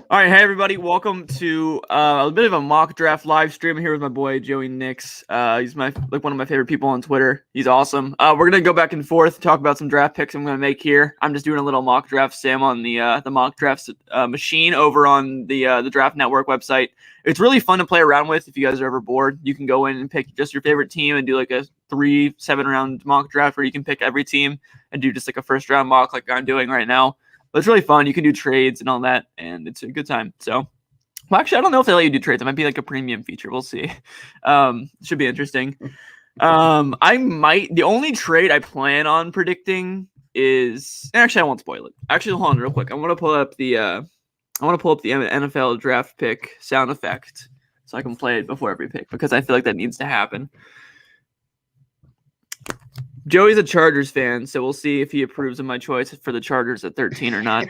All right, hey everybody, welcome to a bit of a mock draft live stream here with my boy Joey Nix. He's one of my favorite people on Twitter. He's awesome. We're gonna go back and forth, talk about some draft picks I'm gonna make here. I'm just doing a little mock draft sim on the mock drafts machine over on the Draft Network website. It's really fun to play around with. If you guys are ever bored, you can go in and pick just your favorite team and do like a 3-7 round mock draft where you can pick every team and do just like a first round mock like I'm doing right now. But it's really fun. You can do trades and all that, and it's a good time. So, well, actually, I don't know if they let you do trades. It might be like a premium feature. We'll see. Should be interesting. The only trade I plan on predicting is actually I won't spoil it. Actually, hold on real quick. I want to pull up the NFL draft pick sound effect so I can play it before every pick because I feel like that needs to happen. Joey's a Chargers fan, so we'll see if he approves of my choice for the Chargers at 13 or not.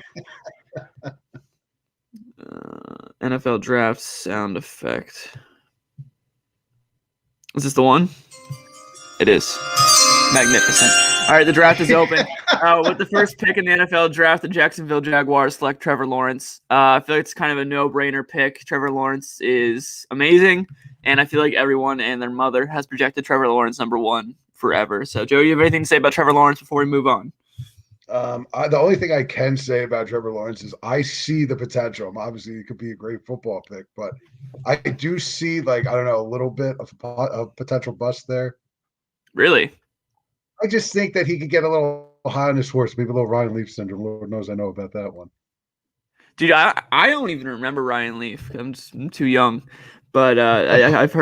NFL draft sound effect. Is this the one? It is. Magnificent. All right, the draft is open. With the first pick in the NFL draft, the Jacksonville Jaguars select Trevor Lawrence. I feel like it's kind of a no-brainer pick. Trevor Lawrence is amazing, and I feel like everyone and their mother has projected Trevor Lawrence number one forever. So, Joe, you have anything to say about Trevor Lawrence before we move on? The only thing I can say about Trevor Lawrence is I see the potential. Obviously, he could be a great football pick, but I do see, a little bit of potential bust there. Really? I just think that he could get a little high on his horse, maybe a little Ryan Leaf syndrome. Lord knows I know about that one. Dude, I don't even remember Ryan Leaf. I'm too young. But I have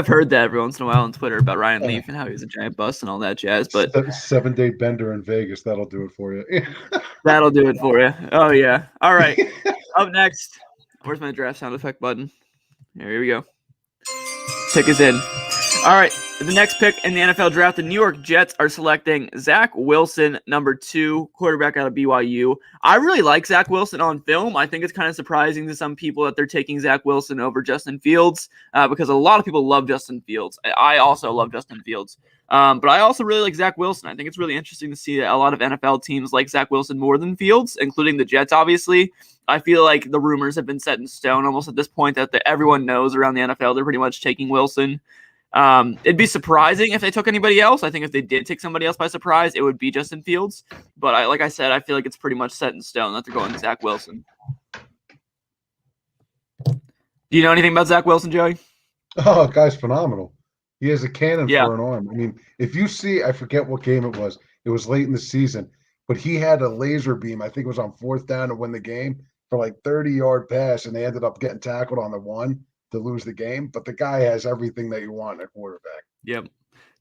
heard that every once in a while on Twitter about Ryan Leaf and how he's a giant bust and all that jazz. But 7-day bender in Vegas, that'll do it for you. That'll do it for you. Oh yeah. All right. Up next, where's my draft sound effect button? Here we go. Pick is in. All right. The next pick in the NFL draft, the New York Jets are selecting Zach Wilson, number 2, quarterback out of BYU. I really like Zach Wilson on film. I think it's kind of surprising to some people that they're taking Zach Wilson over Justin Fields because a lot of people love Justin Fields. I also love Justin Fields. But I also really like Zach Wilson. I think it's really interesting to see that a lot of NFL teams like Zach Wilson more than Fields, including the Jets, obviously. I feel like the rumors have been set in stone almost at this point that everyone knows around the NFL they're pretty much taking Wilson. It'd be surprising if they took anybody else. I think if they did take somebody else by surprise, it would be Justin Fields. But like I said, I feel like it's pretty much set in stone that they're going Zach Wilson. Do you know anything about Zach Wilson, Joey? Oh, guy's phenomenal. He has a cannon for an arm. I mean, if you see, I forget what game it was. It was late in the season, but he had a laser beam. I think it was on 4th down to win the game for 30-yard pass, and they ended up getting tackled on the 1 to lose the game. But the guy has everything that you want at quarterback. Yep.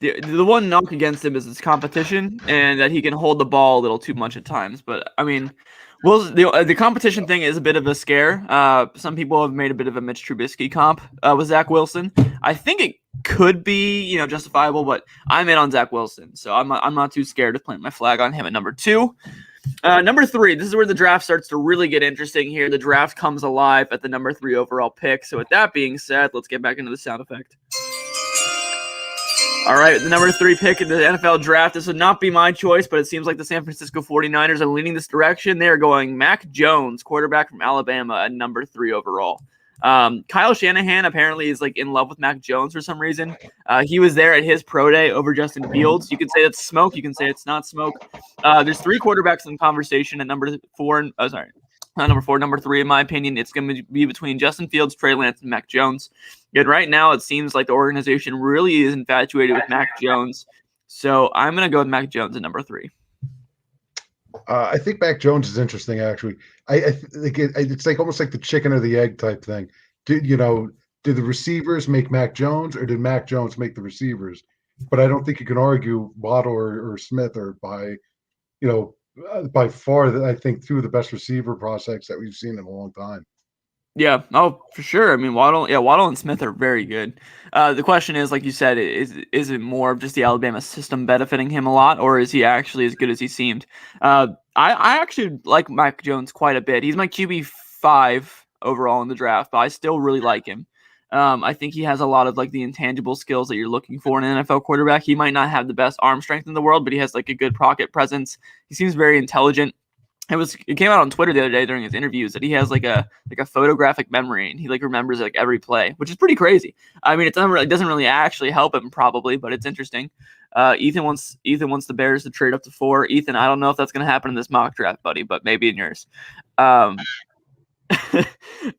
The one knock against him is his competition and that he can hold the ball a little too much at times. But, I mean, the competition thing is a bit of a scare. Some people have made a bit of a Mitch Trubisky comp with Zach Wilson. I think it could be, justifiable, but I'm in on Zach Wilson. So I'm not too scared to plant my flag on him at number 2. Number 3, this is where the draft starts to really get interesting here. The draft comes alive at the number 3 overall pick. So with that being said, let's get back into the sound effect. All right, the number 3 pick in the NFL draft. This would not be my choice, but it seems like the San Francisco 49ers are leaning this direction. They are going Mac Jones, quarterback from Alabama, at number 3 overall. Kyle Shanahan apparently is in love with Mac Jones for some reason. He was there at his pro day over Justin Fields. You can say it's smoke. You can say it's not smoke. There's 3 quarterbacks in conversation at number 4. Number 3, in my opinion, it's going to be between Justin Fields, Trey Lance, and Mac Jones. And right now, it seems like the organization really is infatuated with Mac Jones. So I'm going to go with Mac Jones at number 3. I think Mac Jones is interesting, actually. I think it's almost like the chicken or the egg type thing. Did the receivers make Mac Jones, or did Mac Jones make the receivers? But I don't think you can argue Waddle or Smith are by far, I think, 2 of the best receiver prospects that we've seen in a long time. Yeah, oh, for sure. I mean, Waddle and Smith are very good. The question is, like you said, is it more of just the Alabama system benefiting him a lot, or is he actually as good as he seemed? I actually like Mac Jones quite a bit. He's my QB5 overall in the draft, but I still really like him. I think he has a lot of the intangible skills that you're looking for in an NFL quarterback. He might not have the best arm strength in the world, but he has a good pocket presence. He seems very intelligent. It came out on Twitter the other day during his interviews that he has like a photographic memory, and he like remembers like every play, which is pretty crazy. I mean, it doesn't really actually help him probably, but it's interesting. Ethan wants the Bears to trade up to 4. Ethan, I don't know if that's going to happen in this mock draft, buddy, but maybe in yours. But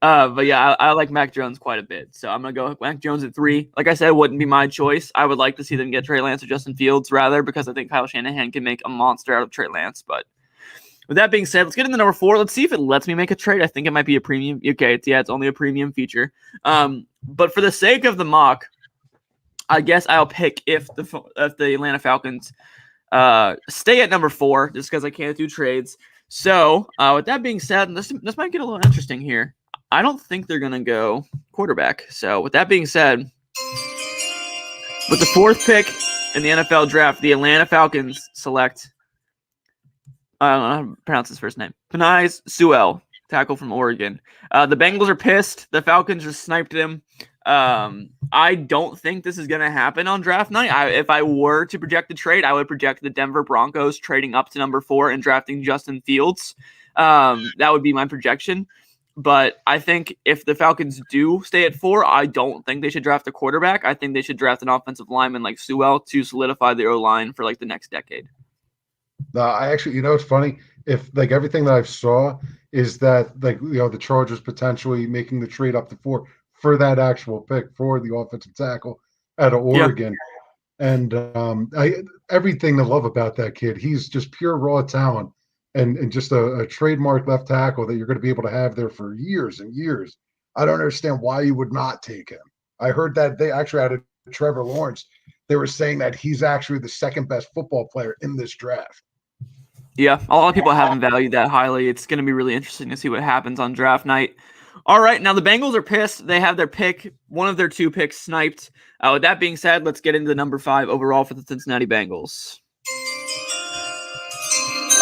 yeah, I like Mac Jones quite a bit, so I'm gonna go Mac Jones at 3. Like I said, it wouldn't be my choice. I would like to see them get Trey Lance or Justin Fields rather, because I think Kyle Shanahan can make a monster out of Trey Lance. But with that being said, let's get into number 4. Let's see if it lets me make a trade. I think it might be a premium. Okay, it's only a premium feature. But for the sake of the mock, I guess I'll pick if the Atlanta Falcons stay at number 4, just because I can't do trades. So with that being said, this might get a little interesting here. I don't think they're gonna go quarterback. So with that being said, with the 4th pick in the NFL draft, the Atlanta Falcons select. I don't know how to pronounce his first name. Penei Sewell, tackle from Oregon. The Bengals are pissed. The Falcons just sniped him. I don't think this is going to happen on draft night. If I were to project the trade, I would project the Denver Broncos trading up to number 4 and drafting Justin Fields. That would be my projection. But I think if the Falcons do stay at 4, I don't think they should draft a quarterback. I think they should draft an offensive lineman like Sewell to solidify the O-line for like the next decade. I actually, it's funny. If like everything that I've saw is that like the Chargers potentially making the trade up to 4 for that actual pick for the offensive tackle out of Oregon, and everything to love about that kid. He's just pure raw talent and just a trademark left tackle that you're going to be able to have there for years and years. I don't understand why you would not take him. I heard that they actually had Trevor Lawrence. They were saying that he's actually the second best football player in this draft. Yeah, a lot of people haven't valued that highly. It's going to be really interesting to see what happens on draft night. All right, now the Bengals are pissed. They have their pick, one of their 2 picks sniped. With that being said, let's get into the number 5 overall for the Cincinnati Bengals.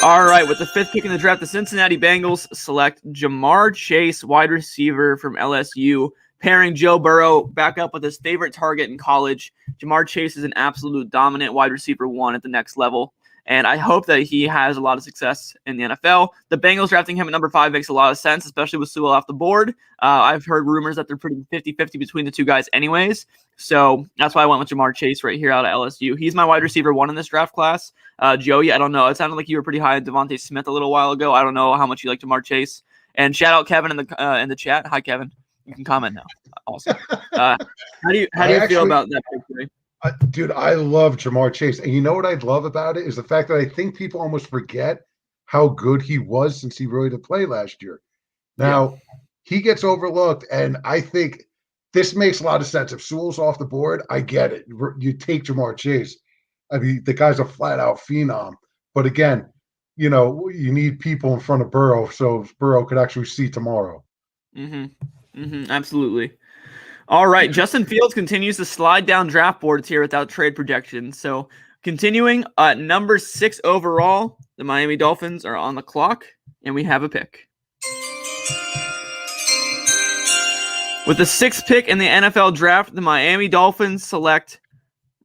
All right, with the 5th pick in the draft, the Cincinnati Bengals select Ja'Marr Chase, wide receiver from LSU, pairing Joe Burrow back up with his favorite target in college. Ja'Marr Chase is an absolute dominant wide receiver 1 at the next level. And I hope that he has a lot of success in the NFL. The Bengals drafting him at number 5 makes a lot of sense, especially with Sewell off the board. I've heard rumors that they're pretty 50-50 between the 2 guys anyways. So that's why I went with Ja'Marr Chase right here out of LSU. He's my wide receiver 1 in this draft class. Joey, I don't know. It sounded like you were pretty high on Devontae Smith a little while ago. I don't know how much you like Ja'Marr Chase. And shout out Kevin in the chat. Hi, Kevin. You can comment now. Awesome. How do you feel about that pick today? Dude, I love Ja'Marr Chase. And you know what I love about it is the fact that I think people almost forget how good he was since he really did play last year. Now, he gets overlooked, and I think this makes a lot of sense. If Sewell's off the board, I get it. You take Ja'Marr Chase. I mean, the guy's a flat-out phenom. But again, you need people in front of Burrow so Burrow could actually see tomorrow. Absolutely. All right, Justin Fields continues to slide down draft boards here without trade projections. So continuing at number 6 overall, the Miami Dolphins are on the clock, and we have a pick. With the 6th pick in the NFL draft, the Miami Dolphins select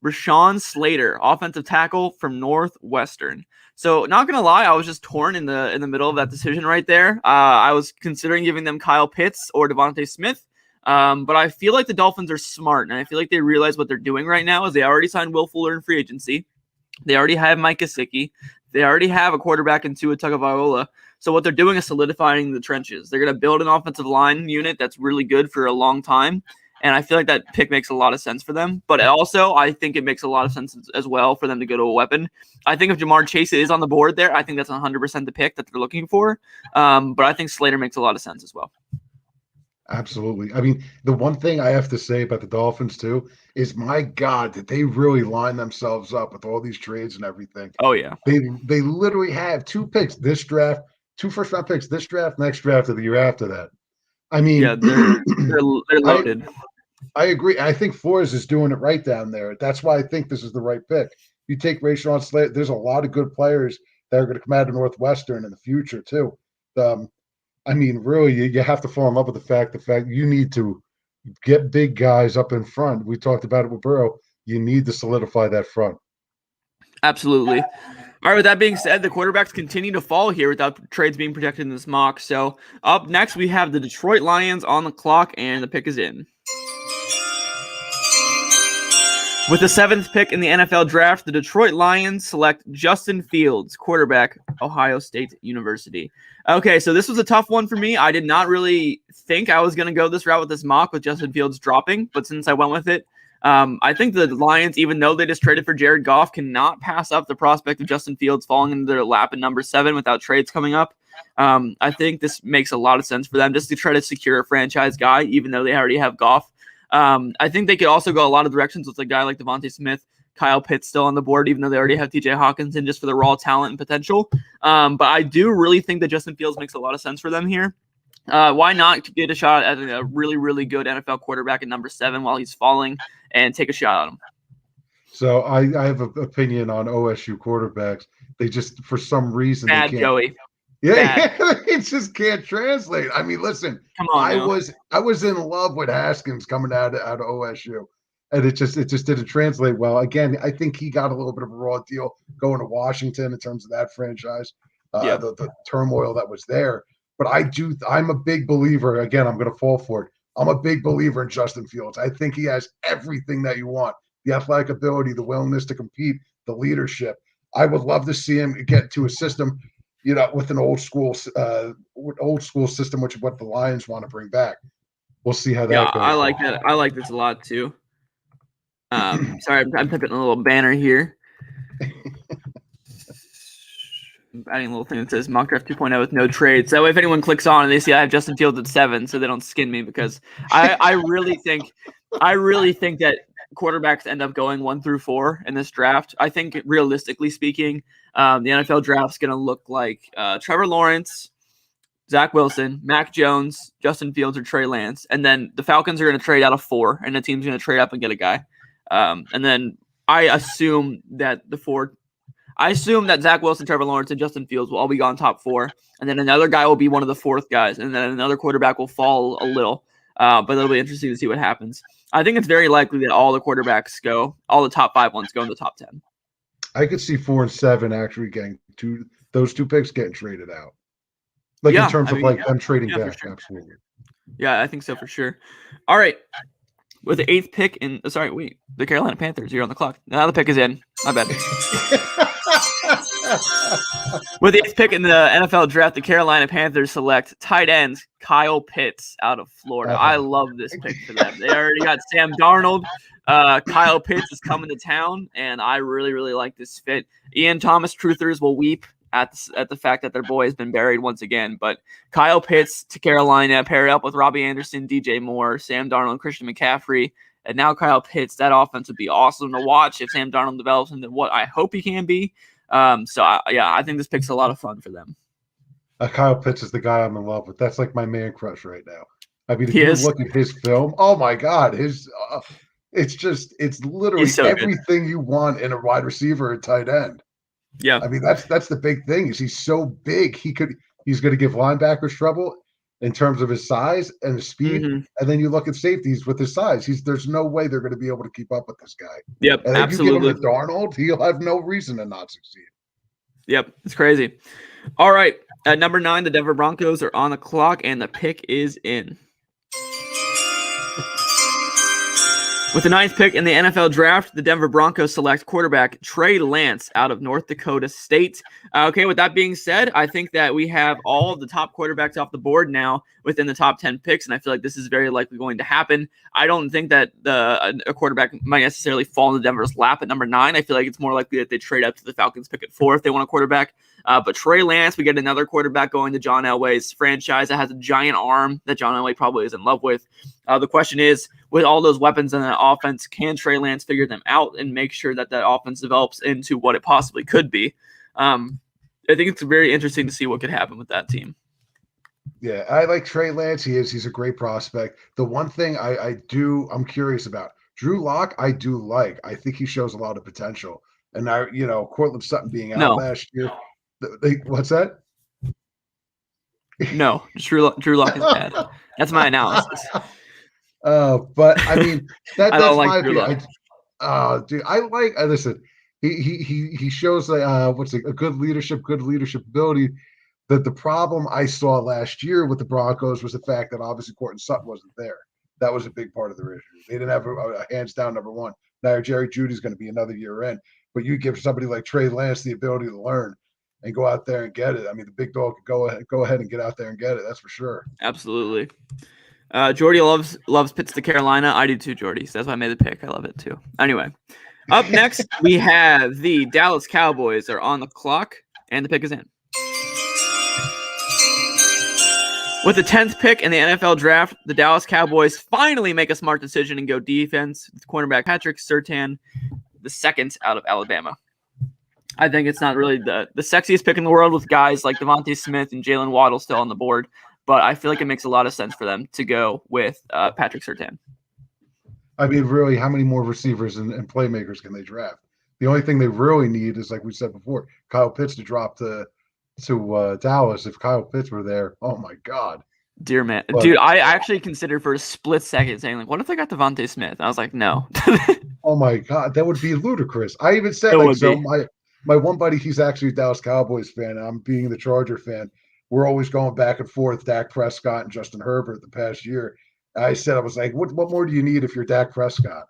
Rashawn Slater, offensive tackle from Northwestern. So not going to lie, I was just torn in the middle of that decision right there. I was considering giving them Kyle Pitts or Devontae Smith. But I feel like the Dolphins are smart, and I feel like they realize what they're doing right now is they already signed Will Fuller in free agency. They already have Mike Gesicki. They already have a quarterback in Tua Tagovailoa. So what they're doing is solidifying the trenches. They're going to build an offensive line unit that's really good for a long time, and I feel like that pick makes a lot of sense for them. But also, I think it makes a lot of sense as well for them to go to a weapon. I think if Ja'Marr Chase is on the board there, I think that's 100% the pick that they're looking for. But I think Slater makes a lot of sense as well. Absolutely. I mean, the one thing I have to say about the Dolphins, too, is my God, did they really line themselves up with all these trades and everything? Oh, yeah. They literally have 2 picks this draft, 2 first-round picks this draft, next draft of the year after that. I mean, yeah, they're loaded. I agree. I think Flores is doing it right down there. That's why I think this is the right pick. You take Rashawn Slater, there's a lot of good players that are going to come out of Northwestern in the future, too. I mean, really, you have to fall in love with the fact you need to get big guys up in front. We talked about it with Burrow. You need to solidify that front. Absolutely. All right, with that being said, the quarterbacks continue to fall here without trades being protected in this mock. So up next, we have the Detroit Lions on the clock, and the pick is in. With the 7th pick in the NFL draft, the Detroit Lions select Justin Fields, quarterback, Ohio State University. Okay, so this was a tough one for me. I did not really think I was going to go this route with this mock with Justin Fields dropping, but since I went with it, I think the Lions, even though they just traded for Jared Goff, cannot pass up the prospect of Justin Fields falling into their lap at number 7 without trades coming up. I think this makes a lot of sense for them just to try to secure a franchise guy, even though they already have Goff. I think they could also go a lot of directions with a guy like Devontae Smith, Kyle Pitts still on the board, even though they already have TJ Hawkinson just for the raw talent and potential. But I do really think that Justin Fields makes a lot of sense for them here. Why not get a shot at a really, really good NFL quarterback at number 7 while he's falling and take a shot at him? So I have an opinion on OSU quarterbacks. They just, for some reason, Bad, they can't. Joey. Yeah, it just can't translate. I mean, listen, come on. I was in love with Haskins coming out of OSU, and it just didn't translate well. Again, I think he got a little bit of a raw deal going to Washington in terms of that franchise, the turmoil that was there. But I'm a big believer. Again, I'm going to fall for it. I'm a big believer in Justin Fields. I think he has everything that you want: the athletic ability, the willingness to compete, the leadership. I would love to see him get to a system, with an old school system, which is what the Lions want to bring back. We'll see how that goes. I like that. I like this a lot too. Sorry, I'm typing a little banner here. I'm adding a little thing that says mock draft 2.0 with no trades. That way, if anyone clicks on and they see I have Justin Fields at 7, so they don't skin me, because I really think that quarterbacks end up going 1 through 4 in this draft. I think realistically speaking, the NFL draft is going to look like Trevor Lawrence, Zach Wilson, Mac Jones, Justin Fields, or Trey Lance. And then the Falcons are going to trade out of 4, and the team's going to trade up and get a guy. And then I assume that Zach Wilson, Trevor Lawrence, and Justin Fields will all be gone top 4. And then another guy will be one of the 4th guys. And then another quarterback will fall a little. But it'll be interesting to see what happens. I think it's very likely that all the quarterbacks go, all the top 5 ones go in the top 10. I could see 4 and 7 actually getting those 2 picks getting traded out. Like in terms of them trading back, sure. Absolutely. Yeah, I think so for sure. All right. With the 8th pick the Carolina Panthers, you're on the clock. Now the pick is in. My bad. With the 8th pick in the NFL draft, the Carolina Panthers select tight end Kyle Pitts out of Florida. I love this pick for them. They already got Sam Darnold. Kyle Pitts is coming to town, and I really, really like this fit. Ian Thomas truthers will weep at the fact that their boy has been buried once again. But Kyle Pitts to Carolina, paired up with Robbie Anderson, DJ Moore, Sam Darnold, Christian McCaffrey, and now Kyle Pitts. That offense would be awesome to watch if Sam Darnold develops into what I hope he can be. I think this pick's a lot of fun for them. Kyle Pitts is the guy I'm in love with. That's like my man crush right now. I mean, if you look at his film, oh my God, it's literally so everything you want in a wide receiver and tight end. Yeah, I mean that's the big thing is he's so big he's going to give linebackers trouble in terms of his size and his speed, and then you look at safeties with his size. There's no way they're going to be able to keep up with this guy. Yep, and absolutely. You give him to Darnold, he'll have no reason to not succeed. Yep, it's crazy. All right, at number 9, the Denver Broncos are on the clock, and the pick is in. With the 9th pick in the NFL draft, the Denver Broncos select quarterback Trey Lance out of North Dakota State. Okay, with that being said, I think that we have all of the top quarterbacks off the board now within the top 10 picks, and I feel like this is very likely going to happen. I don't think that a quarterback might necessarily fall into Denver's lap at number 9. I feel like it's more likely that they trade up to the Falcons pick at 4 if they want a quarterback. But Trey Lance, we get another quarterback going to John Elway's franchise that has a giant arm that John Elway probably is in love with. The question is, with all those weapons in that offense, can Trey Lance figure them out and make sure that that offense develops into what it possibly could be? I think it's very interesting to see what could happen with that team. Yeah, I like Trey Lance. He's a great prospect. The one thing I'm curious about, Drew Lock, I do like. I think he shows a lot of potential. And Courtland Sutton being out last year. What's that? No, Drew Lock is bad. That's my analysis. But I mean, that's I don't like my Drew Lock. Dude, listen. he shows what's a good leadership ability. That the problem I saw last year with the Broncos was the fact that obviously Courtland Sutton wasn't there. That was a big part of their issue. They didn't have a hands down number one. Now Jerry Jeudy's going to be another year in, but you give somebody like Trey Lance the ability to learn and go out there and get it. I mean, the big dog could go ahead and get out there and get it. That's for sure. Absolutely. Jordy loves Pitts to Carolina. I do too, Jordy. So that's why I made the pick. I love it too. Anyway, up next we have the Dallas Cowboys are on the clock, and the pick is in. With the 10th pick in the NFL draft, the Dallas Cowboys finally make a smart decision and go defense with cornerback Patrick Surtain, the second out of Alabama. I think it's not really the sexiest pick in the world with guys like Devontae Smith and Jalen Waddle still on the board, but I feel like it makes a lot of sense for them to go with Patrick Surtain. I mean, really, how many more receivers and playmakers can they draft? The only thing they really need is, like we said before, Kyle Pitts to drop to Dallas. If Kyle Pitts were there, oh my God. Dear man. Dude, I actually considered for a split second saying, like, what if they got Devontae Smith? I was like, no. Oh my God, that would be ludicrous. I even said, like, so my one buddy, he's actually a Dallas Cowboys fan. I'm being the Charger fan. We're always going back and forth, Dak Prescott and Justin Herbert the past year. I said, I was like, what more do you need if you're Dak Prescott?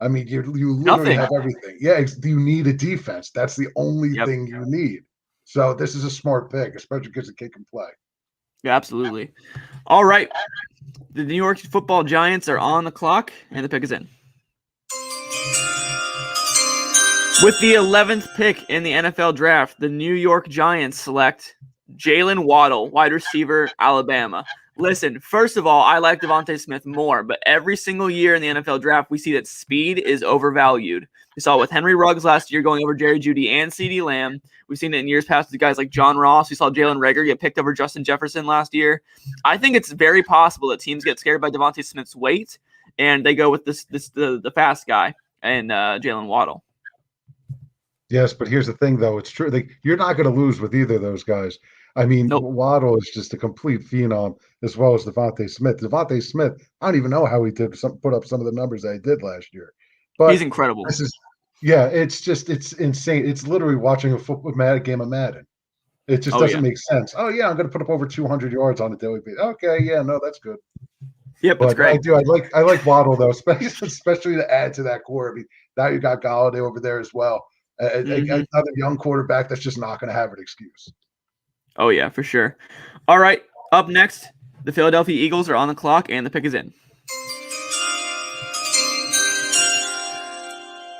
I mean, you literally have everything. Yeah, you need a defense. That's the only thing you need. So this is a smart pick, especially because the kid can play. Yeah, absolutely. All right. The New York Football Giants are on the clock, and the pick is in. With the 11th pick in the NFL draft, the New York Giants select Jalen Waddle, wide receiver, Alabama. Listen, first of all, I like Devontae Smith more, but every single year in the NFL draft, we see that speed is overvalued. We saw it with Henry Ruggs last year going over Jerry Jeudy and CeeDee Lamb. We've seen it in years past with guys like John Ross. We saw Jalen Reagor get picked over Justin Jefferson last year. I think it's very possible that teams get scared by Devontae Smith's weight, and they go with the fast guy and Jalen Waddle. Yes, but here's the thing, though. It's true. You're not going to lose with either of those guys. I mean, nope. Waddle is just a complete phenom, as well as Devontae Smith. Devontae Smith, I don't even know how he did put up some of the numbers that he did last year. But he's incredible. It's insane. It's literally watching a game of Madden. It just doesn't make sense. Oh yeah, I'm going to put up over 200 yards on a daily basis. Okay, yeah, no, that's good. Yep, that's great. I like Waddle though, especially to add to that core. I mean, now you got Golladay over there as well. Another young quarterback that's just not going to have an excuse. Oh, yeah, for sure. All right, up next, the Philadelphia Eagles are on the clock, and the pick is in.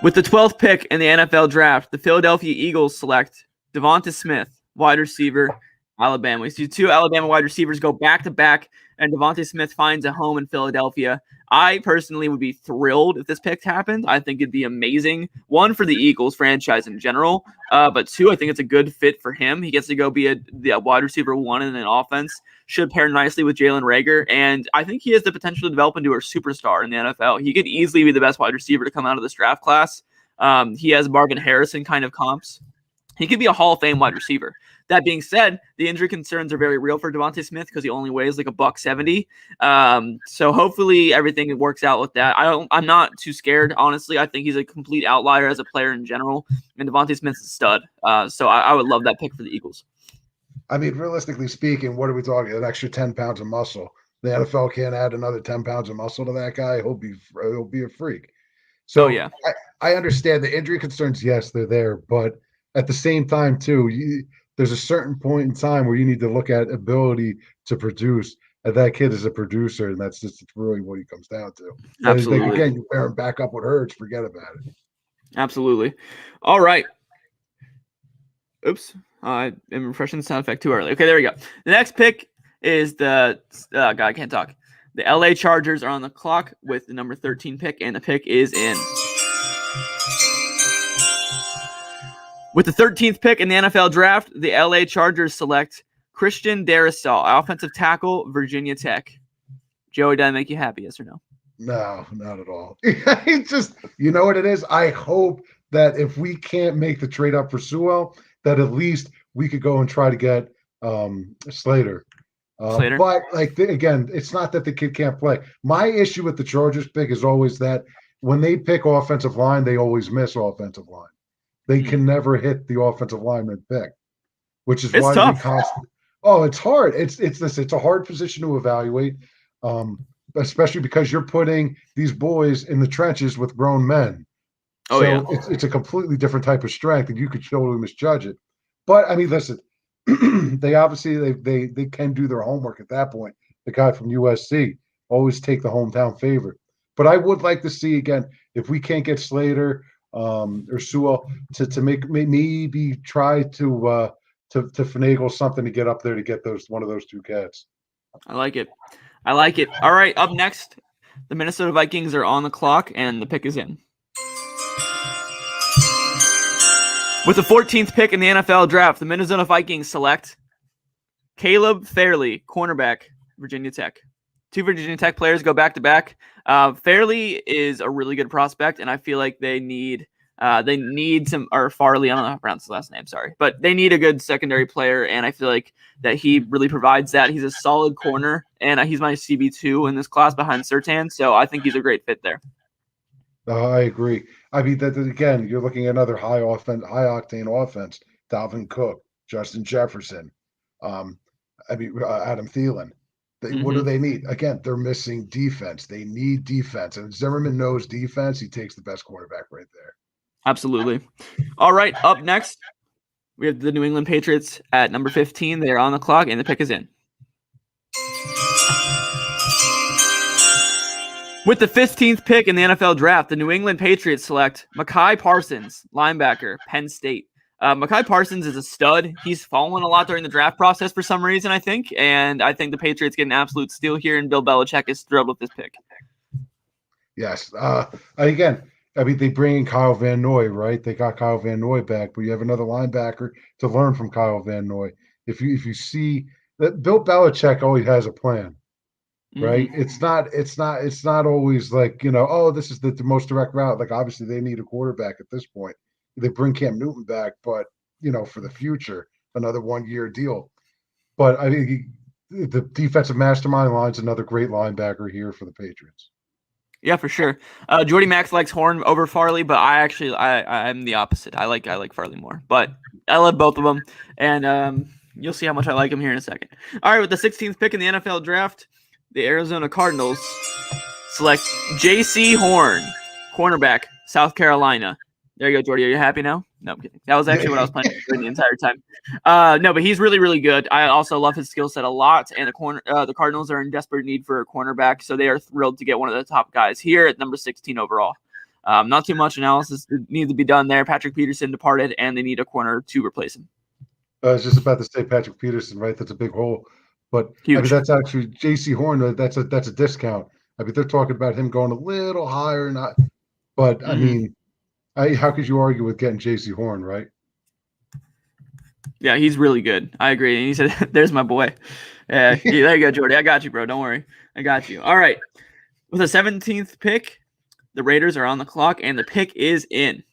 With the 12th pick in the NFL draft, the Philadelphia Eagles select Devonta Smith, wide receiver, Alabama. We see two Alabama wide receivers go back-to-back, and Devonta Smith finds a home in Philadelphia. I personally would be thrilled if this pick happened. I think it'd be amazing. One, for the Eagles franchise in general, but two, I think it's a good fit for him. He gets to go be the wide receiver one in an offense. Should pair nicely with Jalen Reagor, and I think he has the potential to develop into a superstar in the NFL. He could easily be the best wide receiver to come out of this draft class. He has Marvin Harrison kind of comps. He could be a Hall of Fame wide receiver. That being said, the injury concerns are very real for Devonta Smith because he only weighs like $170. So hopefully everything works out with that. I'm not too scared, honestly. I think he's a complete outlier as a player in general, and Devonta Smith's a stud. So I would love that pick for the Eagles. I mean, realistically speaking, what are we talking? An extra 10 pounds of muscle. The NFL can't add another 10 pounds of muscle to that guy. He'll be a freak. So yeah, I understand the injury concerns. Yes, they're there, but at the same time, too, there's a certain point in time where you need to look at ability to produce. And that kid is a producer, and that's just really what he comes down to. Absolutely. Like, again, you pair him back up with Hurts, forget about it. Absolutely. All right. Oops. I'm refreshing the sound effect too early. Okay, there we go. The next pick is God, I can't talk. The LA Chargers are on the clock with the number 13 pick, and the pick is in. With the 13th pick in the NFL draft, the LA Chargers select Christian Darrisaw, offensive tackle, Virginia Tech. Joey, did that make you happy, yes or no? No, not at all. It's just, you know what it is? I hope that if we can't make the trade up for Sewell, that at least we could go and try to get Slater. But, again, it's not that the kid can't play. My issue with the Chargers pick is always that when they pick offensive line, they always miss offensive line. they can never hit the offensive lineman pick, which is it's why tough. we constantly. Oh, it's hard. It's a hard position to evaluate, especially because you're putting these boys in the trenches with grown men. Oh, yeah. So it's a completely different type of strength, and you could totally misjudge it. But I mean, listen, they obviously they can do their homework at that point. The guy from USC always take the hometown favorite. But I would like to see again if we can't get Slater or Sewell to maybe try to finagle something to get up there to get one of those two cats. I like it. I like it. All right, up next, the Minnesota Vikings are on the clock, and the pick is in. With the 14th pick in the NFL draft, the Minnesota Vikings select Caleb Fairley, cornerback, Virginia Tech. 2 Virginia Tech players go back-to-back. Fairley is a really good prospect, and I feel like they need some, or Farley, I don't know how to pronounce his last name, sorry. But they need a good secondary player, and I feel like that he really provides that. He's a solid corner, and he's my CB2 in this class behind Surtain, so I think he's a great fit there. I agree. I mean, that again, you're looking at another high octane offense. Dalvin Cook, Justin Jefferson, Adam Thielen. What do they need? Again, they're missing defense. They need defense, and Zimmerman knows defense. He takes the best quarterback right there. Absolutely. All right, up next, we have the New England Patriots at number 15. They are on the clock, and the pick is in. With the 15th pick in the NFL draft, the New England Patriots select Micah Parsons, linebacker, Penn State. Micah Parsons is a stud. He's fallen a lot during the draft process for some reason, I think, and I think the Patriots get an absolute steal here, and Bill Belichick is thrilled with this pick. Yes. Again, I mean, they bring in Kyle Van Noy, right? They got Kyle Van Noy back, but you have another linebacker to learn from Kyle Van Noy. If you see that Bill Belichick always has a plan. Right. It's not always like, oh, this is the most direct route. Like, obviously they need a quarterback at this point. They bring Cam Newton back, but for the future, another 1-year deal. But I think the defensive mastermind line's another great linebacker here for the Patriots. Yeah, for sure. Jordy Max likes Horn over Farley, but I'm the opposite. I like Farley more, but I love both of them, and you'll see how much I like him here in a second. All right, with the 16th pick in the NFL draft, the Arizona Cardinals select J.C. Horn, cornerback, South Carolina. There you go, Jordy. Are you happy now? No, I'm kidding. That was actually what I was planning to do the entire time. No, but he's really, really good. I also love his skill set a lot, and the Cardinals are in desperate need for a cornerback, so they are thrilled to get one of the top guys here at number 16 overall. Not too much analysis needs to be done there. Patrick Peterson departed, and they need a corner to replace him. I was just about to say Patrick Peterson, right? That's a big hole. But I mean, that's actually J.C. Horn. That's a discount. I mean, they're talking about him going a little higher, but I mean, how could you argue with getting J.C. Horn, right? Yeah, he's really good. I agree. And he said, "There's my boy." Yeah, there you go, Jordy. I got you, bro. Don't worry. I got you. All right. With the 17th pick, the Raiders are on the clock, and the pick is in.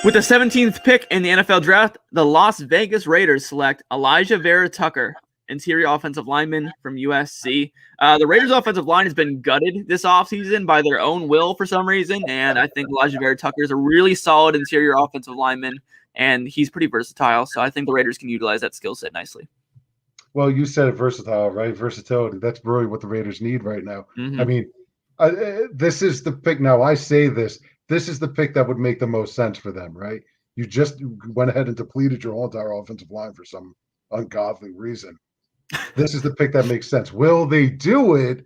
With the 17th pick in the NFL draft, the Las Vegas Raiders select Elijah Vera Tucker, interior offensive lineman from USC. The Raiders' offensive line has been gutted this offseason by their own will for some reason, and I think Elijah Vera Tucker is a really solid interior offensive lineman, and he's pretty versatile, so I think the Raiders can utilize that skill set nicely. Well, you said it, versatile, right? Versatility. That's really what the Raiders need right now. I mean, this is the pick. Now, I say this. This is the pick that would make the most sense for them, right? You just went ahead and depleted your whole entire offensive line for some ungodly reason. This is the pick that makes sense. Will they do it?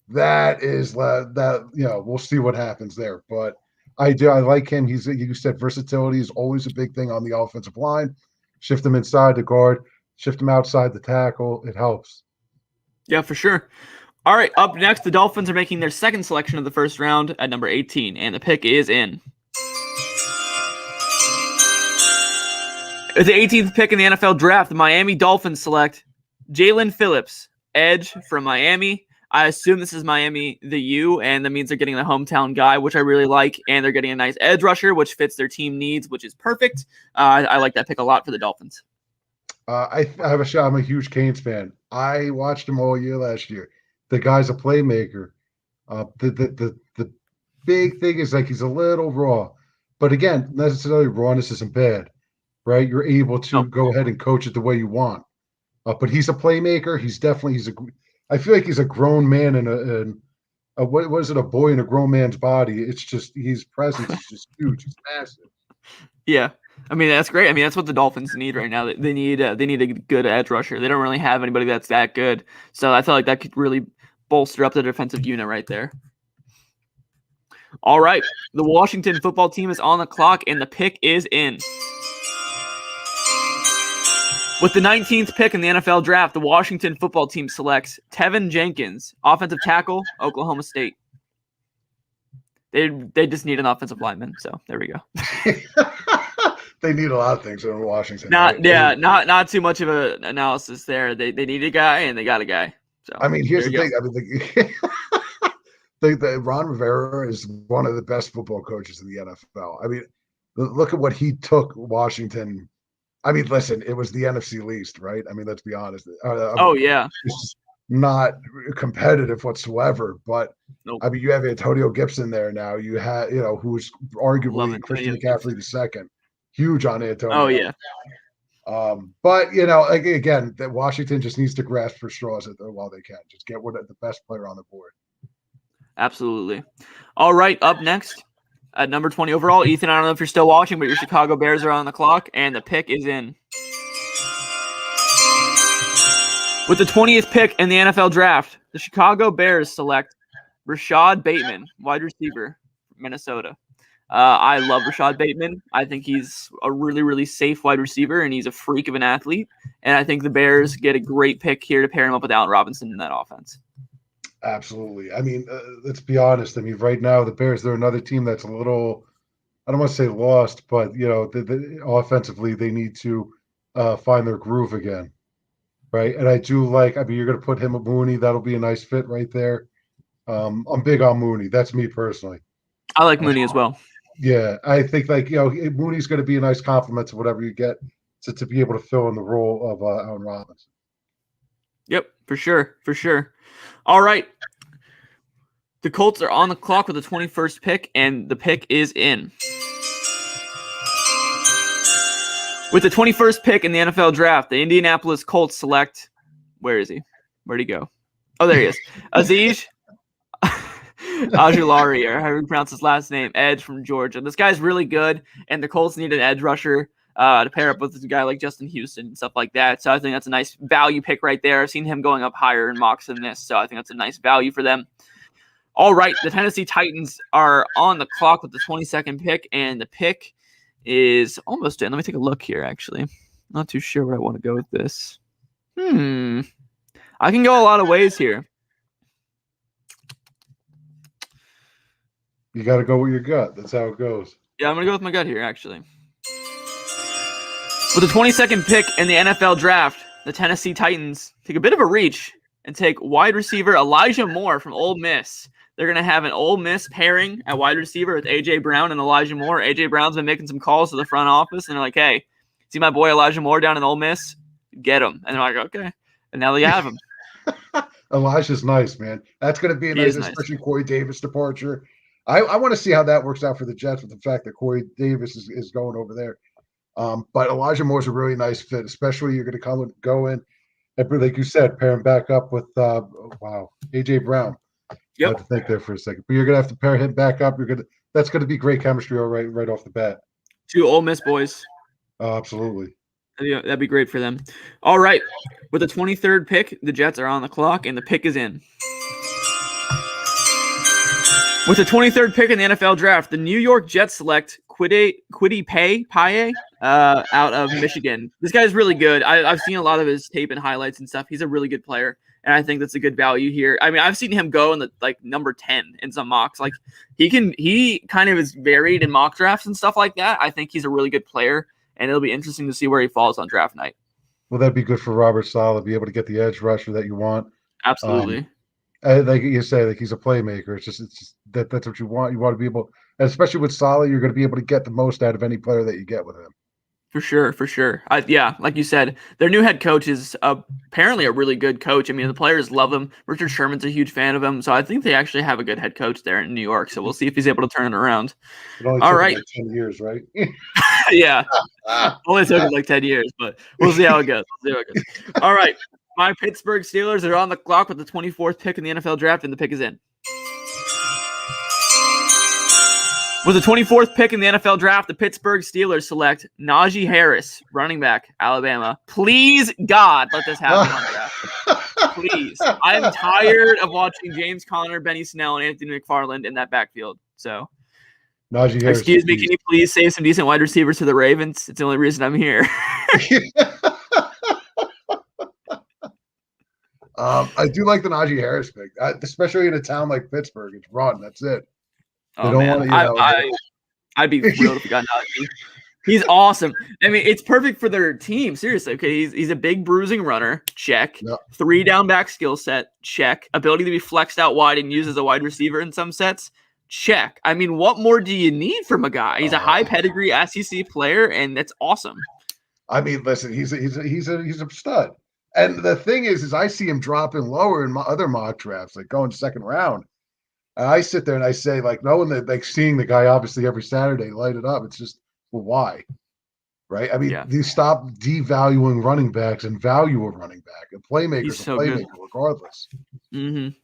That is we'll see what happens there. But I like him. You said versatility is always a big thing on the offensive line. Shift him inside the guard, shift him outside the tackle. It helps. Yeah, for sure. All right, up next, the Dolphins are making their second selection of the first round at number 18, and the pick is in. With the 18th pick in the NFL draft, the Miami Dolphins select Jalen Phillips, edge from Miami. I assume this is Miami, the U, and that means they're getting the hometown guy, which I really like, and they're getting a nice edge rusher, which fits their team needs, which is perfect. I like that pick a lot for the Dolphins. I have a shot. I'm a huge Canes fan. I watched him all year last year. The guy's a playmaker. The big thing is like he's a little raw. But again, necessarily rawness isn't bad, right? You're able to go ahead and coach it the way you want. But he's a playmaker. I feel like he's a grown man in a what was it? A boy in a grown man's body. It's just his presence is just huge. It's massive. Yeah, I mean that's great. I mean that's what the Dolphins need right now. They need a good edge rusher. They don't really have anybody that's that good. So I feel like that could really bolster up the defensive unit right there. All right, the Washington football team is on the clock, and the pick is in. With the 19th pick in the NFL draft, the Washington football team selects Tevin Jenkins, offensive tackle, Oklahoma State. They just need an offensive lineman, so there we go. They need a lot of things in Washington. Not too much of an analysis there. They need a guy, and they got a guy. So I mean, here's the thing. I mean, Ron Rivera is one of the best football coaches in the NFL. I mean, look at what he took Washington. I mean, listen, it was the NFC least, right? I mean, let's be honest. Yeah. It's not competitive whatsoever. But, nope. I mean, you have Antonio Gibson there now. You have, who's arguably Christian McCaffrey II. Huge on Antonio. Oh, yeah. But, again, that Washington just needs to grasp for straws while they can. Just get the best player on the board. Absolutely. All right, up next. At number 20 overall, Ethan, I don't know if you're still watching, but your Chicago Bears are on the clock, and the pick is in. With the 20th pick in the NFL draft, the Chicago Bears select Rashad Bateman, wide receiver, Minnesota. I love Rashad Bateman. I think he's a really, really safe wide receiver, and he's a freak of an athlete. And I think the Bears get a great pick here to pair him up with Allen Robinson in that offense. Absolutely. I mean, let's be honest. I mean, right now the Bears, they're another team that's a little, I don't want to say lost, but offensively they need to find their groove again, right? And I do like. I mean, you're going to put him at Mooney. That'll be a nice fit right there. I'm big on Mooney. That's me personally. I like Mooney as well. Yeah, I think Mooney's going to be a nice compliment to whatever you get to be able to fill in the role of Allen Robinson. Yep, for sure. All right. The Colts are on the clock with the 21st pick, and the pick is in. With the 21st pick in the NFL draft, the Indianapolis Colts select, where is he? Where'd he go? Oh, there he is. Azeez Ojulari, or however you pronounce his last name, edge from Georgia. This guy's really good, and the Colts need an edge rusher to pair up with a guy like Justin Houston and stuff like that. So I think that's a nice value pick right there. I've seen him going up higher in mocks than this, so I think that's a nice value for them. All right, the Tennessee Titans are on the clock with the 22nd pick, and the pick is almost in. Let me take a look here, actually. Not too sure where I want to go with this. I can go a lot of ways here. You got to go with your gut. That's how it goes. Yeah, I'm going to go with my gut here, actually. With the 22nd pick in the NFL draft, the Tennessee Titans take a bit of a reach and take wide receiver Elijah Moore from Ole Miss. They're going to have an Ole Miss pairing at wide receiver with A.J. Brown and Elijah Moore. A.J. Brown's been making some calls to the front office, and they're like, hey, see my boy Elijah Moore down in Ole Miss? Get him. And they're like, okay. And now they have him. Elijah's nice, man. That's going to be a nice, especially Corey Davis departure. I want to see how that works out for the Jets with the fact that Corey Davis is going over there. But Elijah Moore's a really nice fit, especially you're going to go in, and like you said, pair him back up with A.J. Brown. Yep. I have to think there for a second, but you're going to have to pair him back up. That's going to be great chemistry, right off the bat. Two Ole Miss boys. Oh, absolutely. Yeah, that'd be great for them. All right, with the 23rd pick, the Jets are on the clock, and the pick is in. With the 23rd pick in the NFL draft, the New York Jets select Kwity Paye out of Michigan. This guy's really good. I've seen a lot of his tape and highlights and stuff. He's a really good player, and I think that's a good value here. I mean, I've seen him go in the number 10 in some mocks. Like he kind of is varied in mock drafts and stuff like that. I think he's a really good player, and it'll be interesting to see where he falls on draft night. Well, that'd be good for Robert Saleh, be able to get the edge rusher that you want. Absolutely. Like you say, like he's a playmaker. It's just that's what you want. You want to be able, especially with Saleh, you're going to be able to get the most out of any player that you get with him. For sure, for sure. Yeah, like you said, their new head coach is apparently a really good coach. I mean, the players love him. Richard Sherman's a huge fan of him, so I think they actually have a good head coach there in New York. So we'll see if he's able to turn it around. It only All took right. like 10 years, right? Yeah. Only took it like 10 years, but we'll see how it goes. All right. My Pittsburgh Steelers are on the clock with the 24th pick in the NFL draft, and the pick is in. With the 24th pick in the NFL draft, the Pittsburgh Steelers select Najee Harris, running back, Alabama. Please, God, let this happen on draft. Please. I'm tired of watching James Conner, Benny Snell, and Anthony McFarland in that backfield. So, Najee Harris, excuse me, can you please save some decent wide receivers to the Ravens? It's the only reason I'm here. I do like the Najee Harris pick, especially in a town like Pittsburgh. It's run. That's it. Oh, man. I'd be thrilled if we got Najee. He's awesome. I mean, it's perfect for their team. Seriously. Okay. He's a big bruising runner. Check. Yep. 3 down back skill set. Check. Ability to be flexed out wide and used as a wide receiver in some sets. Check. I mean, what more do you need from a guy? He's a high pedigree SEC player, and that's awesome. I mean, listen, he's a stud. And the thing is I see him dropping lower in my other mock drafts, like going second round. And I sit there and I say, like, knowing that, like, seeing the guy obviously every Saturday light it up, it's just, well, why? Right? I mean, you stop devaluing running backs and value a running back. A playmaker's a playmaker, regardless. Mm-hmm.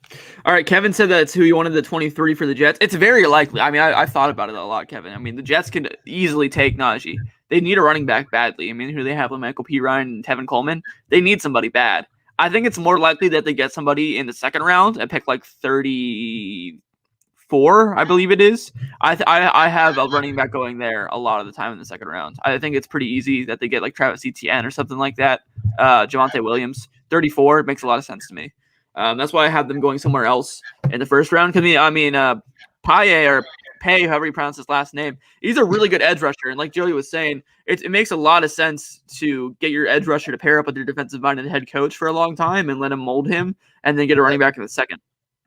All right, Kevin said that's who he wanted the 23 for the Jets. It's very likely. I mean, I thought about it a lot, Kevin. I mean, the Jets could easily take Najee. They need a running back badly. I mean, who they have with Michael P. Ryan and Tevin Coleman. They need somebody bad. I think it's more likely that they get somebody in the second round and pick like 34, I believe it is. I have a running back going there a lot of the time in the second round. I think it's pretty easy that they get like Travis Etienne or something like that. Javonte Williams, 34, makes a lot of sense to me. That's why I have them going somewhere else in the first round. Because Paye or Pay, however you pronounce his last name, he's a really good edge rusher. And like Joey was saying, it makes a lot of sense to get your edge rusher to pair up with your defensive-minded head coach for a long time and let him mold him and then get a running back in the second.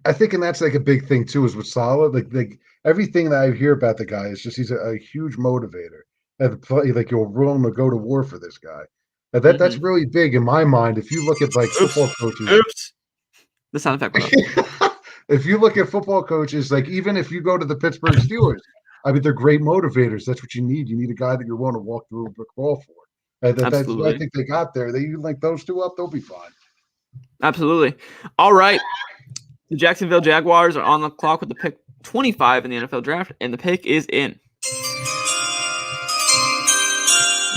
I think, and that's like a big thing too, is with Saleh. Like everything that I hear about the guy is just he's a huge motivator. Like you're willing to go to war for this guy. That's really big in my mind. If you look at like football coaches, the sound effect. If you look at football coaches, like even if you go to the Pittsburgh Steelers, I mean, they're great motivators. That's what you need. You need a guy that you're willing to walk through a brick wall for. That's what I think they got there. They link those two up, they'll be fine. Absolutely. All right. The Jacksonville Jaguars are on the clock with the pick 25 in the NFL draft, and the pick is in.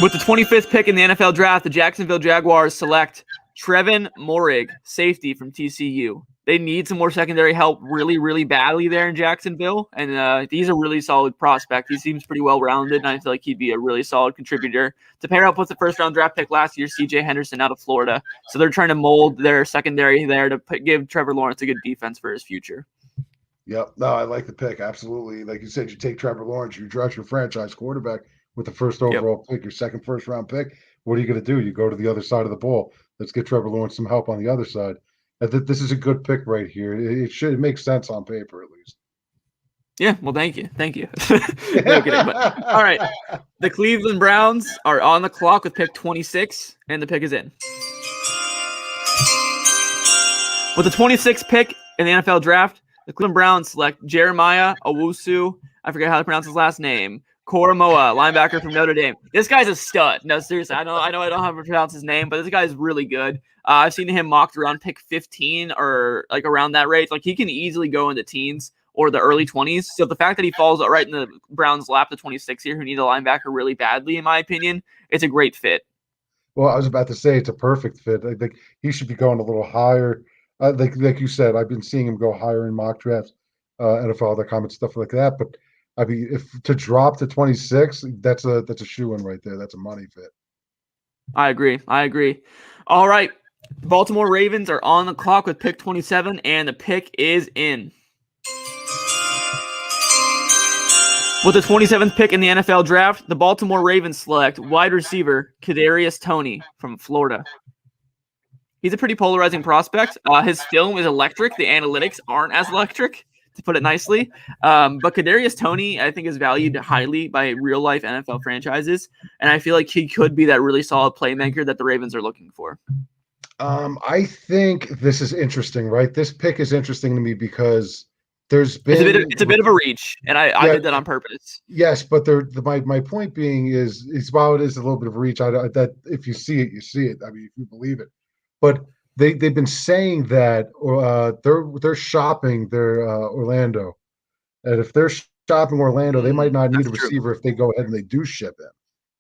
With the 25th pick in the NFL draft, the Jacksonville Jaguars select Trevin Moehrig, safety from TCU. They need some more secondary help really, really badly there in Jacksonville, and he's a really solid prospect. He seems pretty well-rounded, and I feel like he'd be a really solid contributor to pair up with the first-round draft pick last year, C.J. Henderson out of Florida. So they're trying to mold their secondary there to give Trevor Lawrence a good defense for his future. Yep. No, I like the pick. Absolutely. Like you said, you take Trevor Lawrence, you draft your franchise quarterback with the first overall pick, your second first-round pick. What are you going to do? You go to the other side of the ball. Let's get Trevor Lawrence some help on the other side. This is a good pick right here. It makes sense on paper, at least. Yeah, well, thank you. No kidding, but, all right. The Cleveland Browns are on the clock with pick 26, and the pick is in. With the 26th pick in the NFL draft, the Cleveland Browns select Jeremiah Owusu. I forget how to pronounce his last name. Koromoa, linebacker from Notre Dame. This guy's a stud. No, seriously, I know I don't have to pronounce his name, but this guy's really good. I've seen him mocked around pick 15 or like around that range. Like he can easily go into teens or the early 20s. So the fact that he falls right in the Browns' lap, the 26 here, who need a linebacker really badly, in my opinion, it's a great fit. Well, I was about to say it's a perfect fit. I think he should be going a little higher. Like you said, I've been seeing him go higher in mock drafts, NFL.com and stuff like that. But I mean, if to drop to 26, that's a shoe-in right there. That's a money fit. I agree. All right. The Baltimore Ravens are on the clock with pick 27, and the pick is in. With the 27th pick in the NFL draft, the Baltimore Ravens select wide receiver Kadarius Toney from Florida. He's a pretty polarizing prospect. His film is electric. The analytics aren't as electric. to put it nicely. But Kadarius Toney, I think, is valued highly by real-life NFL franchises, and I feel like he could be that really solid playmaker that the Ravens are looking for. I think this is interesting, right? This pick is interesting to me because there's been it's a bit of a reach, and I did that on purpose. Yes, but my point being is while it is a little bit of a reach, that if you see it, you see it. I mean, if you believe it, but they've been saying that they're shopping their Orlando, and if they're shopping Orlando, they might not need a receiver if they go ahead and they do ship him.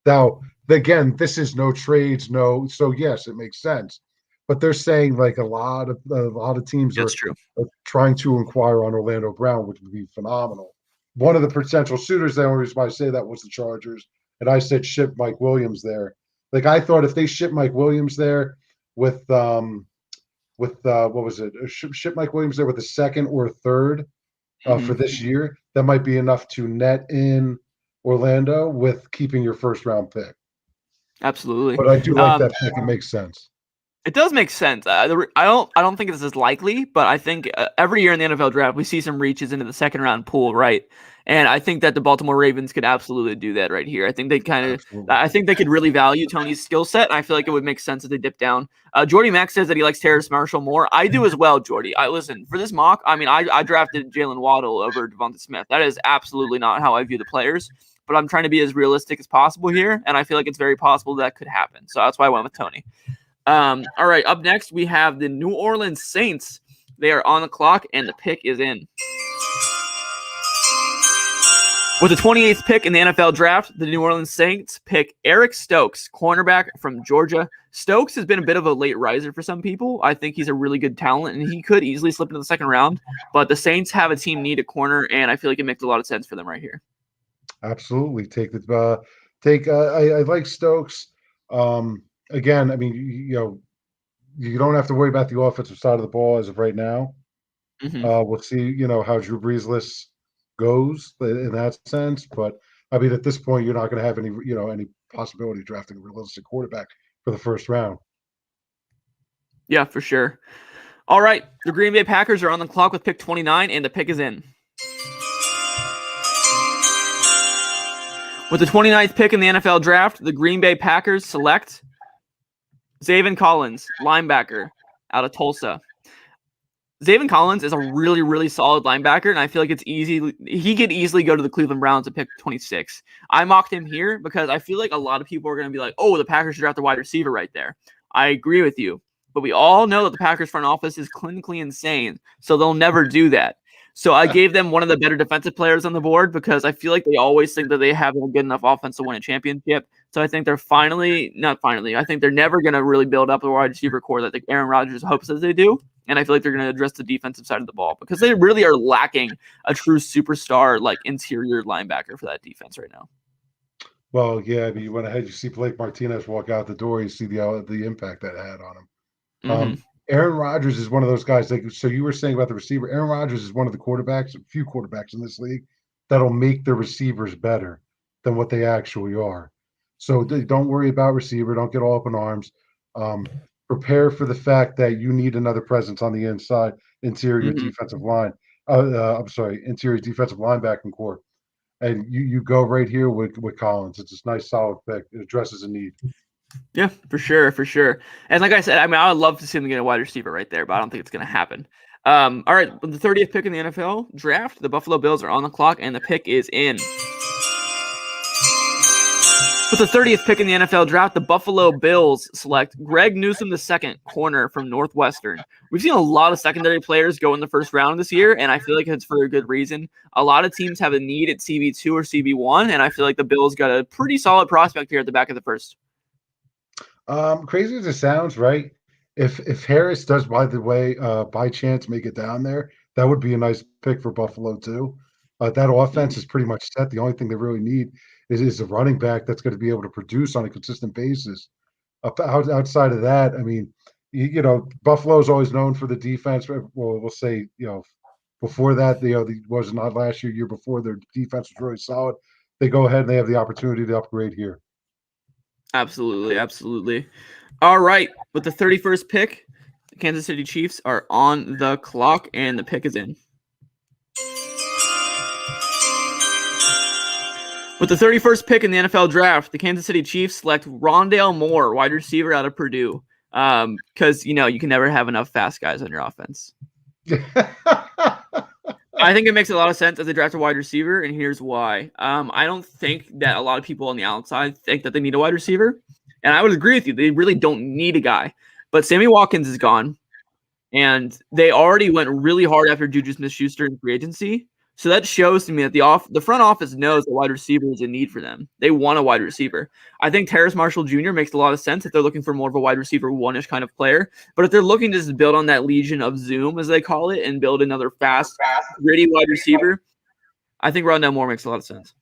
Now, again, this is no trades, so yes, it makes sense. But they're saying like a lot of teams are trying to inquire on Orlando Brown, which would be phenomenal. One of the potential suitors, the only reason why I say that was the Chargers, and I said ship Mike Williams there. Like I thought if they ship Mike Williams there with what was it? Ship Mike Williams there with a second or a third for this year, that might be enough to net in Orlando with keeping your first round pick. Absolutely. But I do like that pick. It makes sense. It does make sense. I don't think it's as likely, but I think every year in the NFL draft we see some reaches into the second round pool, right? And I think that the Baltimore Ravens could absolutely do that right here. I think they could really value Toney's skill set, and I feel like it would make sense if they dip down. Jordy Mack says that he likes Terrace Marshall more. I do as well, Jordy. Listen, for this mock, I mean, I drafted Jalen Waddle over Devonta Smith. That is absolutely not how I view the players, but I'm trying to be as realistic as possible here, and I feel like it's very possible that could happen. So that's why I went with Toney. All right, up next we have the New Orleans Saints. They are on the clock, and the pick is in. With the 28th pick in the NFL draft, the New Orleans Saints pick Eric Stokes, cornerback from Georgia. Stokes has been a bit of a late riser for some people. I think he's a really good talent, and he could easily slip into the second round. But the Saints have a team need a corner, and I feel like it makes a lot of sense for them right here. Absolutely, I like Stokes. Again, I mean, you don't have to worry about the offensive side of the ball as of right now. We'll see, how Drew Breesless goes in that sense. But I mean, at this point, you're not going to have any possibility of drafting a realistic quarterback for the first round. Yeah, for sure. All right, the Green Bay Packers are on the clock with pick 29, and the pick is in. With the 29th pick in the NFL draft, the Green Bay Packers select Zaven Collins, linebacker out of Tulsa. Zaven Collins is a really, really solid linebacker, and I feel like he could easily go to the Cleveland Browns at pick 26. I mocked him here because I feel like a lot of people are going to be like, oh, the Packers should draft a wide receiver right there. I agree with you, but we all know that the Packers front office is clinically insane, so they'll never do that. So I gave them one of the better defensive players on the board because I feel like they always think that they have a good enough offense to win a championship. So I think I think they're never going to really build up a wide receiver core that Aaron Rodgers hopes that they do. And I feel like they're going to address the defensive side of the ball because they really are lacking a true superstar, like interior linebacker for that defense right now. Well, yeah, I mean, you went ahead, you see Blake Martinez walk out the door, you see the impact that had on him. Aaron Rodgers is one of those guys. So you were saying about the receiver. Aaron Rodgers is one of the quarterbacks, a few quarterbacks in this league, that'll make the receivers better than what they actually are. So don't worry about receiver. Don't get all up in arms. Prepare for the fact that you need another presence on the inside, interior defensive line. Interior defensive linebacking core. And you go right here with Collins. It's a nice, solid pick. It addresses a need. Yeah, for sure. And like I said, I mean, I would love to see them get a wide receiver right there, but I don't think it's going to happen. All right, with the 30th pick in the NFL draft, the Buffalo Bills are on the clock, and the pick is in. With the 30th pick in the NFL draft, the Buffalo Bills select Greg Newsome II, corner from Northwestern. We've seen a lot of secondary players go in the first round this year, and I feel like it's for a good reason. A lot of teams have a need at CB2 or CB1, and I feel like the Bills got a pretty solid prospect here at the back of the first. Crazy as it sounds, right? If Harris does, by chance make it down there, that would be a nice pick for Buffalo too. That offense is pretty much set. The only thing they really need is a running back that's going to be able to produce on a consistent basis. Outside of that, I mean, Buffalo's always known for the defense. Well, we'll say, before that, was not last year before, their defense was really solid. They go ahead and they have the opportunity to upgrade here. Absolutely. All right, with the 31st pick, the Kansas City Chiefs are on the clock, and the pick is in. With the 31st pick in the NFL draft, the Kansas City Chiefs select Rondale Moore, wide receiver out of Purdue. Because, you can never have enough fast guys on your offense. I think it makes a lot of sense as they draft a wide receiver, and here's why. I don't think that a lot of people on the outside think that they need a wide receiver. And I would agree with you. They really don't need a guy. But Sammy Watkins is gone. And they already went really hard after Juju Smith-Schuster in free agency. So that shows to me that the front office knows the wide receiver is a need for them. They want a wide receiver. I think Terrace Marshall Jr. makes a lot of sense if they're looking for more of a wide receiver one-ish kind of player. But if they're looking to just build on that legion of Zoom, as they call it, and build another fast, gritty wide receiver, I think Rondale Moore makes a lot of sense.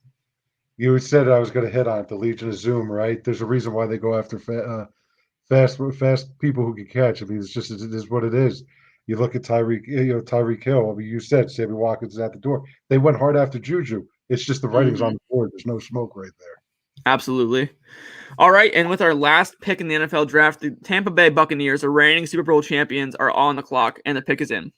You said I was going to hit on it, the legion of Zoom, right? There's a reason why they go after fast people who can catch. I mean, it is what it is. You look at Tyreek Hill. I mean, you said Sammy Watkins is at the door. They went hard after Juju. It's just the writing's on the board. There's no smoke right there. Absolutely. All right, and with our last pick in the NFL draft, the Tampa Bay Buccaneers, the reigning Super Bowl champions, are on the clock, and the pick is in.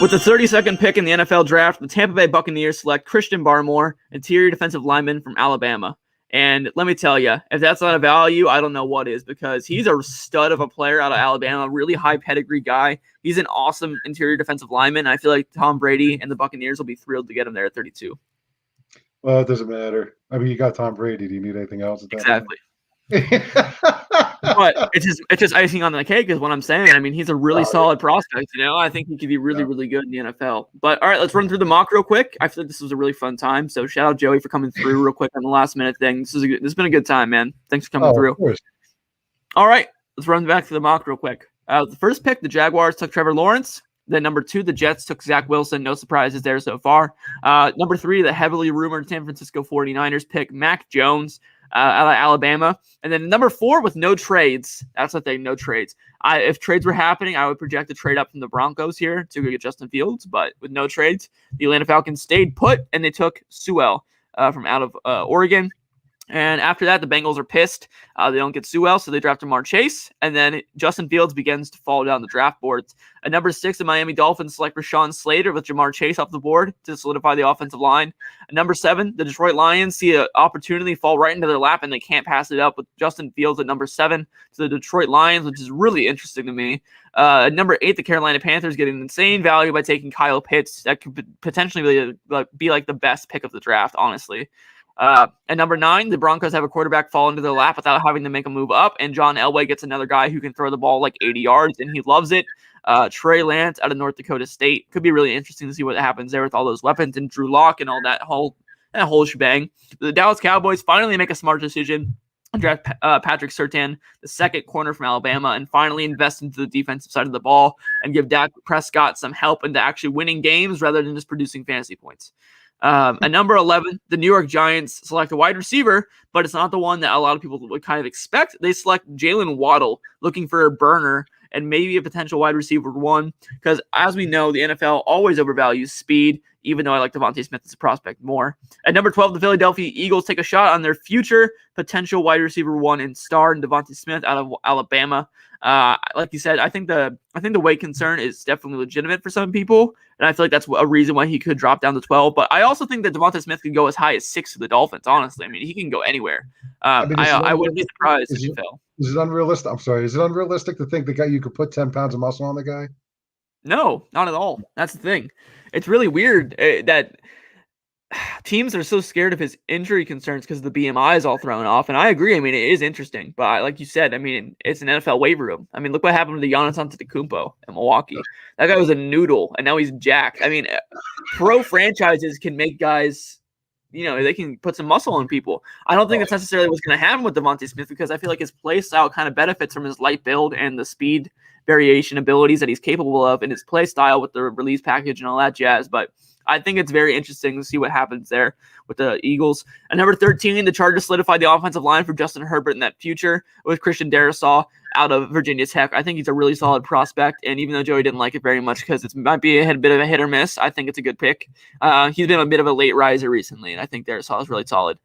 With the 32nd pick in the NFL draft, the Tampa Bay Buccaneers select Christian Barmore, interior defensive lineman from Alabama. And let me tell you, if that's not a value, I don't know what is, because he's a stud of a player out of Alabama, a really high pedigree guy. He's an awesome interior defensive lineman. And I feel like Tom Brady and the Buccaneers will be thrilled to get him there at 32. Well, it doesn't matter. I mean, you got Tom Brady. Do you need anything else? Exactly. But it's just icing on the cake is what I'm saying. I mean, he's a really solid prospect. I think he could be really, really good in the NFL. But all right, let's run through the mock real quick. I feel like this was a really fun time. So shout out Joey for coming through real quick on the last minute thing. This has been a good time, man. Thanks for coming through. All right, let's run back to the mock real quick. The first pick, the Jaguars took Trevor Lawrence. Then number 2, the Jets took Zach Wilson. No surprises there so far. Number 3, the heavily rumored San Francisco 49ers pick Mac Jones out of Alabama. And then number 4 with no trades. That's the thing, no trades. If trades were happening, I would project a trade up from the Broncos here to go get Justin Fields. But with no trades, the Atlanta Falcons stayed put, and they took Sewell from out of Oregon. And after that, the Bengals are pissed. They don't get Sewell, so they draft Jamar Chase. And then Justin Fields begins to fall down the draft boards. At number 6, the Miami Dolphins select Rashawn Slater with Jamar Chase off the board to solidify the offensive line. At number 7, the Detroit Lions see an opportunity fall right into their lap, and they can't pass it up with Justin Fields at number 7 to the Detroit Lions, which is really interesting to me. At number 8, the Carolina Panthers get an insane value by taking Kyle Pitts. That could potentially be like the best pick of the draft, honestly. At number 9, the Broncos have a quarterback fall into their lap without having to make a move up, and John Elway gets another guy who can throw the ball like 80 yards, and he loves it. Trey Lance out of North Dakota State. Could be really interesting to see what happens there with all those weapons and Drew Lock and all that whole shebang. The Dallas Cowboys finally make a smart decision and draft Patrick Surtain, the second corner from Alabama, and finally invest into the defensive side of the ball and give Dak Prescott some help into actually winning games rather than just producing fantasy points. At number 11, the New York Giants select a wide receiver, but it's not the one that a lot of people would kind of expect. They select Jalen Waddle, looking for a burner and maybe a potential wide receiver 1, because as we know, the NFL always overvalues speed, even though I like Devontae Smith as a prospect more. At number 12, the Philadelphia Eagles take a shot on their future potential wide receiver 1 and star in Devontae Smith out of Alabama. Like you said, I think the weight concern is definitely legitimate for some people, and I feel like that's a reason why he could drop down to 12. But I also think that Devontae Smith could go as high as 6 to the Dolphins. Honestly, I mean, he can go anywhere. I wouldn't be surprised if he fell. Is it unrealistic? I'm sorry. Is it unrealistic to think you could put 10 pounds of muscle on the guy? No, not at all. That's the thing. It's really weird that teams are so scared of his injury concerns because the BMI is all thrown off. And I agree. I mean, it is interesting. But like you said, I mean, it's an NFL waiver room. I mean, look what happened to Giannis Antetokounmpo in Milwaukee. That guy was a noodle, and now he's jacked. I mean, pro franchises can make guys, they can put some muscle on people. I don't think that's necessarily what's going to happen with Devontae Smith, because I feel like his play style kind of benefits from his light build and the speed variation abilities that he's capable of in his play style with the release package and all that jazz. But I think it's very interesting to see what happens there with the Eagles. At number 13, the Chargers solidified the offensive line for Justin Herbert in that future with Christian Darrisaw out of Virginia Tech. I think he's a really solid prospect, and even though Joey didn't like it very much because it might be a bit of a hit or miss, I think it's a good pick. He's been a bit of a late riser recently, and I think Darrisaw is really solid.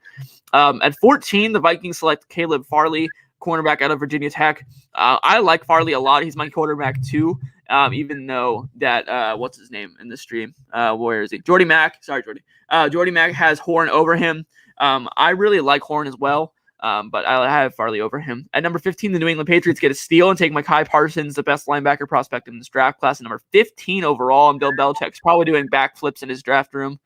At 14, the Vikings select Caleb Farley, cornerback out of Virginia Tech. I like Farley a lot. He's my quarterback too. even though that what's his name in the stream? Where is he? Jordy Mack. Sorry, Jordy. Jordy Mack has Horn over him. I really like Horn as well. But I have Farley over him. At number 15, the New England Patriots get a steal and take Mekhi Parsons, the best linebacker prospect in this draft class, at number 15 overall. And Bill Belichick's probably doing backflips in his draft room.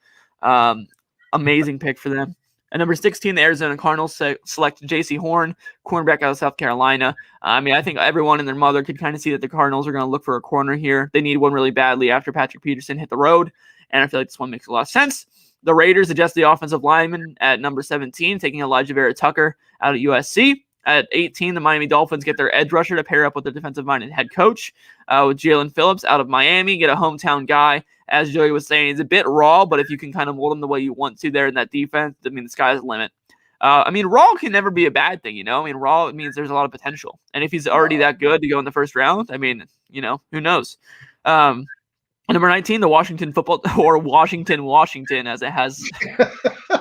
Amazing pick for them. At number 16, the Arizona Cardinals select J.C. Horn, cornerback out of South Carolina. I think everyone and their mother could kind of see that the Cardinals are going to look for a corner here. They need one really badly after Patrick Peterson hit the road, and I feel like this one makes a lot of sense. The Raiders adjust the offensive lineman at number 17, taking Elijah Vera-Tucker out of USC. At 18, the Miami Dolphins get their edge rusher to pair up with their defensive-minded head coach. With Jalen Phillips out of Miami, get a hometown guy. As Joey was saying, he's a bit raw, but if you can kind of mold him the way you want to there in that defense, the sky's the limit. Raw can never be a bad thing, Raw means there's a lot of potential. And if he's already that good to go in the first round, who knows? Number 19, the Washington football, or Washington, as it has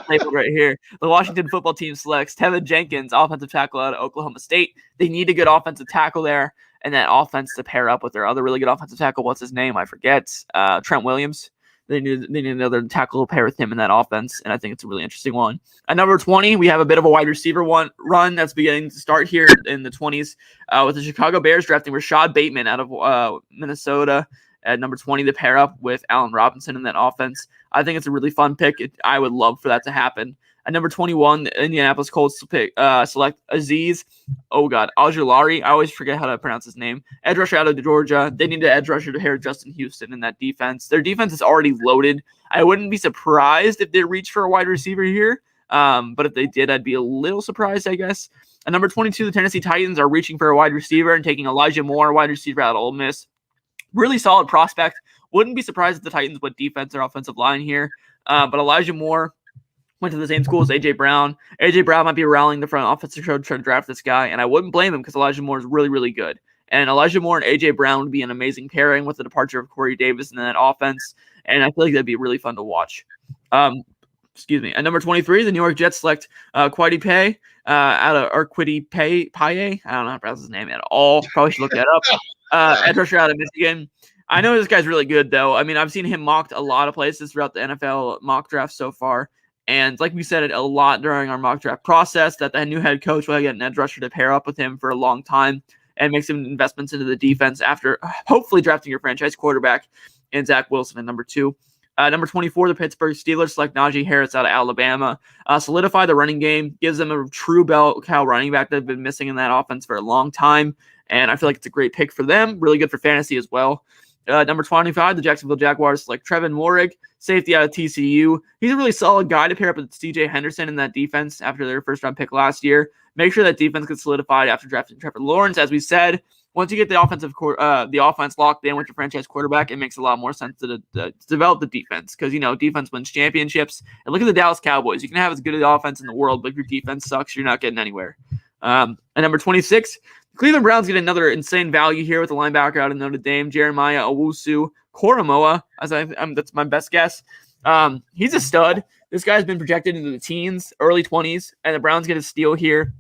labeled right here. The Washington football team selects Tevin Jenkins, offensive tackle out of Oklahoma State. They need a good offensive tackle there, and that offense to pair up with their other really good offensive tackle. What's his name? I forget. Trent Williams. They need another tackle to pair with him in that offense, and I think it's a really interesting one. At number 20, we have a bit of a wide receiver run that's beginning to start here in the 20s with the Chicago Bears drafting Rashad Bateman out of Minnesota at number 20 to pair up with Allen Robinson in that offense. I think it's a really fun pick. I would love for that to happen. At number 21, the Indianapolis Colts select Azeez Ojulari. I always forget how to pronounce his name. Edge rusher out of Georgia. They need an edge rusher to pair Justin Houston in that defense. Their defense is already loaded. I wouldn't be surprised if they reach for a wide receiver here. But if they did, I'd be a little surprised, I guess. At number 22, the Tennessee Titans are reaching for a wide receiver and taking Elijah Moore, wide receiver out of Ole Miss. Really solid prospect. Wouldn't be surprised if the Titans went defense or offensive line here. But Elijah Moore went to the same school as A.J. Brown. A.J. Brown might be rallying the front office to try to draft this guy, and I wouldn't blame him because Elijah Moore is really, really good. And Elijah Moore and A.J. Brown would be an amazing pairing with the departure of Corey Davis in that offense, and I feel like that'd be really fun to watch. At number 23, the New York Jets select Kwity Paye out of Paye. I don't know how to pronounce his name at all. Probably should look that up. Edge rusher out of Michigan. I know this guy's really good, though. I've seen him mocked a lot of places throughout the NFL mock draft so far. And like we said it a lot during our mock draft process, that the new head coach will get an edge rusher to pair up with him for a long time and make some investments into the defense after hopefully drafting your franchise quarterback in Zach Wilson at number 2. Number 24, the Pittsburgh Steelers select Najee Harris out of Alabama. Solidify the running game, gives them a true bell cow running back that they've been missing in that offense for a long time. And I feel like it's a great pick for them. Really good for fantasy as well. Number 25, the Jacksonville Jaguars select Trevin Moehrig, safety out of TCU. He's a really solid guy to pair up with C.J. Henderson in that defense after their first-round pick last year. Make sure that defense gets solidified after drafting Trevor Lawrence. As we said, once you get the offense locked in with your franchise quarterback, it makes a lot more sense to develop the defense because, defense wins championships. And look at the Dallas Cowboys. You can have as good an offense in the world, but if your defense sucks, you're not getting anywhere. At number 26, Cleveland Browns get another insane value here with the linebacker out of Notre Dame, Jeremiah Owusu-Koramoah. That's my best guess. He's a stud. This guy's been projected into the teens, early 20s, and the Browns get a steal here,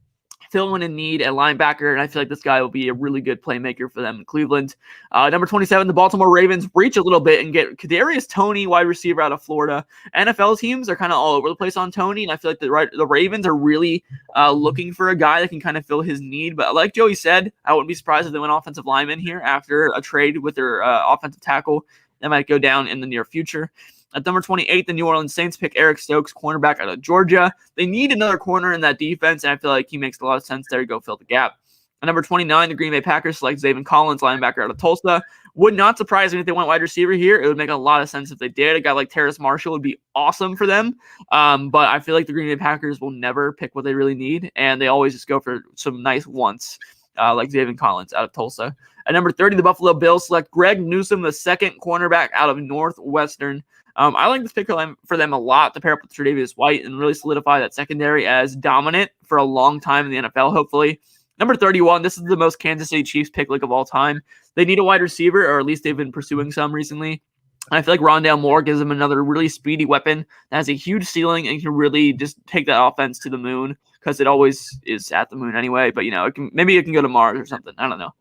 filling in need at linebacker, and I feel like this guy will be a really good playmaker for them in Cleveland. Number 27, the Baltimore Ravens reach a little bit and get Kadarius Toney, wide receiver out of Florida. NFL teams are kind of all over the place on Toney, and I feel like the Ravens are really looking for a guy that can kind of fill his need. But like Joey said, I wouldn't be surprised if they went offensive lineman here after a trade with their offensive tackle that might go down in the near future. At number 28, the New Orleans Saints pick Eric Stokes, cornerback out of Georgia. They need another corner in that defense, and I feel like he makes a lot of sense there to go fill the gap. At number 29, the Green Bay Packers select Zaven Collins, linebacker out of Tulsa. Would not surprise me if they went wide receiver here. It would make a lot of sense if they did. A guy like Terrace Marshall would be awesome for them. But I feel like the Green Bay Packers will never pick what they really need, and they always just go for some nice once, like Zaven Collins out of Tulsa. At number 30, the Buffalo Bills select Greg Newsome, the second cornerback out of Northwestern. I like this pick for them a lot to pair up with Tre'Davious White and really solidify that secondary as dominant for a long time in the NFL, hopefully. Number 31, this is the most Kansas City Chiefs pick of all time. They need a wide receiver, or at least they've been pursuing some recently. I feel like Rondale Moore gives them another really speedy weapon that has a huge ceiling and can really just take that offense to the moon because it always is at the moon anyway. But, maybe it can go to Mars or something. I don't know.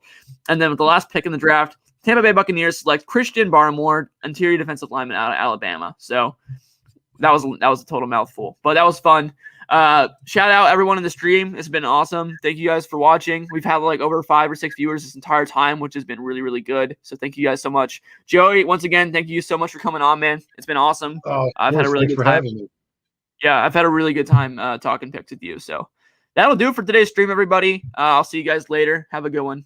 And then with the last pick in the draft, Tampa Bay Buccaneers select Christian Barmore, interior defensive lineman out of Alabama. So that was a total mouthful, but that was fun. Shout out everyone in the stream. It's been awesome. Thank you guys for watching. We've had like over 5 or 6 viewers this entire time, which has been really, really good. So thank you guys so much. Joey, once again, thank you so much for coming on, man. It's been awesome. I've had a really good time. Yeah, I've had a really good time talking picks with you. So that'll do it for today's stream, everybody. I'll see you guys later. Have a good one.